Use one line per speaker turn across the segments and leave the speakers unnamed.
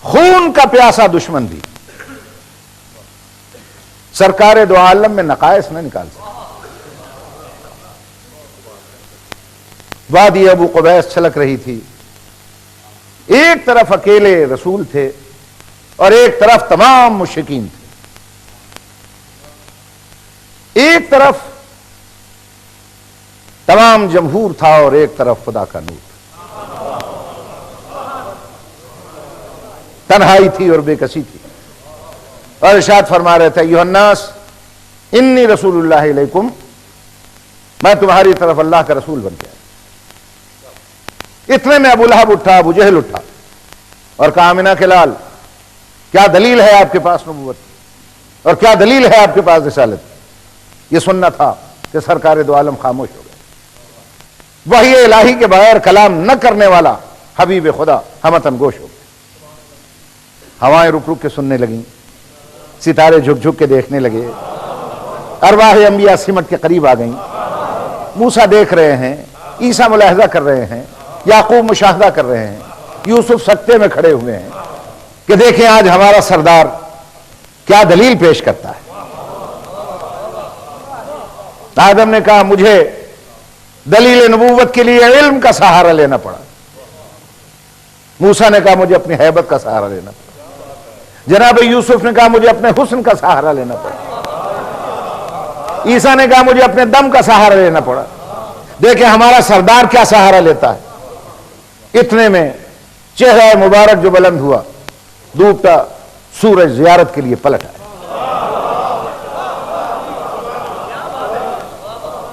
خون کا پیاسا دشمن بھی سرکار دو عالم میں نقائص نہ نکال سکتا۔ وادی ابو قبیس چھلک رہی تھی، ایک طرف اکیلے رسول تھے اور ایک طرف تمام مشرکین تھے، ایک طرف تمام جمہور تھا اور ایک طرف خدا کا نور تھا، تنہائی تھی اور بے کسی تھی۔ اور ارشاد فرما رہے تھے ایھا الناس انی رسول اللہ علیکم، میں تمہاری طرف اللہ کا رسول بن کے آیا۔ اتنے میں ابو لہب اٹھا، ابو جہل اٹھا اور کہا آمنہ کے لال، کیا دلیل ہے آپ کے پاس نبوت کی اور کیا دلیل ہے آپ کے پاس رسالت کی؟ یہ سننا تھا کہ سرکار دو عالم خاموش ہو گئے۔ وحی الہی کے بغیر کلام نہ کرنے والا حبیب خدا ہمتن گوش ہو گئے۔ ہوائیں رک رک کے سننے لگیں، ستارے جھک جھک کے دیکھنے لگے، ارواح انبیاء سمٹ کے قریب آ گئیں۔ موسیٰ دیکھ رہے ہیں، عیسیٰ ملاحظہ کر رہے ہیں، یعقوب مشاہدہ کر رہے ہیں، یوسف سکتے میں کھڑے ہوئے ہیں کہ دیکھیں آج ہمارا سردار کیا دلیل پیش کرتا ہے۔ آدم نے کہا مجھے دلیل نبوت کے لیے علم کا سہارا لینا پڑا، موسیٰ نے کہا مجھے اپنی ہیبت کا سہارا لینا پڑا، جناب یوسف نے کہا مجھے اپنے حسن کا سہارا لینا پڑا، عیسیٰ نے کہا مجھے اپنے دم کا سہارا لینا پڑا۔ دیکھیں ہمارا سردار کیا سہارا لیتا ہے۔ اتنے میں چہرہ مبارک جو بلند ہوا، ڈوبتا سورج زیارت کے لیے پلٹ آیا،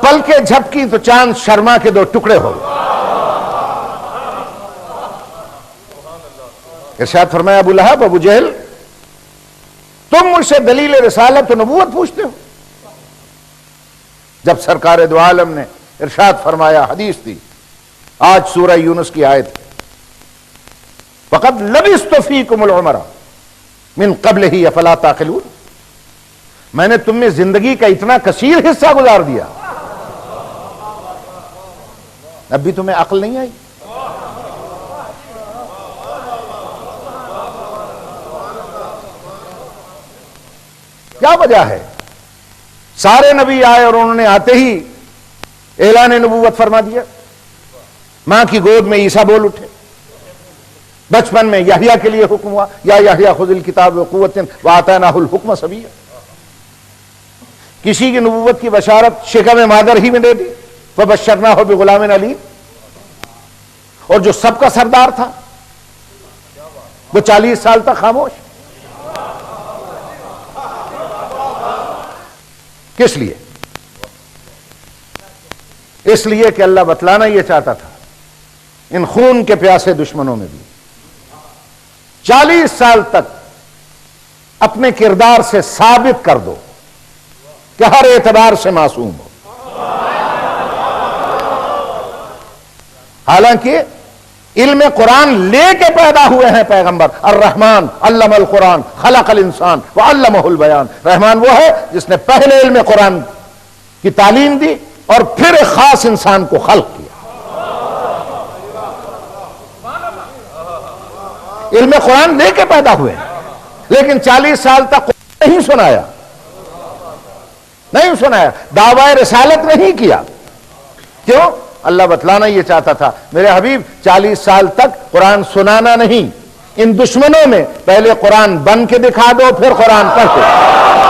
پلکیں جھپکی تو چاند شرما کے دو ٹکڑے ہو گئے۔ ارشاد فرمایا ابو لہب، ابو جہل، تم مجھ سے دلیل رسالت و نبوت پوچھتے ہو؟ جب سرکار دو عالم نے ارشاد فرمایا، حدیث دی، آج سورہ یونس کی آیت ہے، فَقَدْ لَبِثْتُ فِيكُمُ الْعُمَرَ مِنْ قَبْلِهِ أَفَلَا تَعْقِلُونَ، میں نے تم میں زندگی کا اتنا کثیر حصہ گزار دیا، اب بھی تمہیں عقل نہیں آئی؟ کیا وجہ ہے؟ سارے نبی آئے اور انہوں نے آتے ہی اعلان نبوت فرما دیا، ماں کی گود میں عیسیٰ بول اٹھے، بچپن میں یحییٰ کے لیے حکم ہوا، یا یحییٰ خذ الکتاب بقوۃ وآتیناہ الحکم صبیا، کسی کی نبوت کی بشارت شکم مادر ہی میں دے دی، فبشرناہ بغلام علیم، اور جو سب کا سردار تھا وہ 40 سال تک خاموش۔ کس لیے؟ اس لیے کہ اللہ بتلانا یہ چاہتا تھا ان خون کے پیاسے دشمنوں میں بھی 40 سال تک اپنے کردار سے ثابت کر دو کہ ہر اعتبار سے معصوم ہو۔ حالانکہ علم قرآن لے کے پیدا ہوئے ہیں پیغمبر، الرحمن علم القرآن خلق الانسان وعلمہ البیان، رحمان وہ ہے جس نے پہلے علم قرآن کی تعلیم دی اور پھر ایک خاص انسان کو خلق کیا۔ علم قرآن لے کے پیدا ہوئے ہیں، لیکن 40 سال تک نہیں سنایا، نہیں سنایا، دعویٰ رسالت نہیں کیا۔ کیوں؟ اللہ بتلانا یہ چاہتا تھا میرے حبیب 40 سال تک قرآن سنانا نہیں، ان دشمنوں میں پہلے قرآن بن کے دکھا دو، پھر قرآن پڑھ کے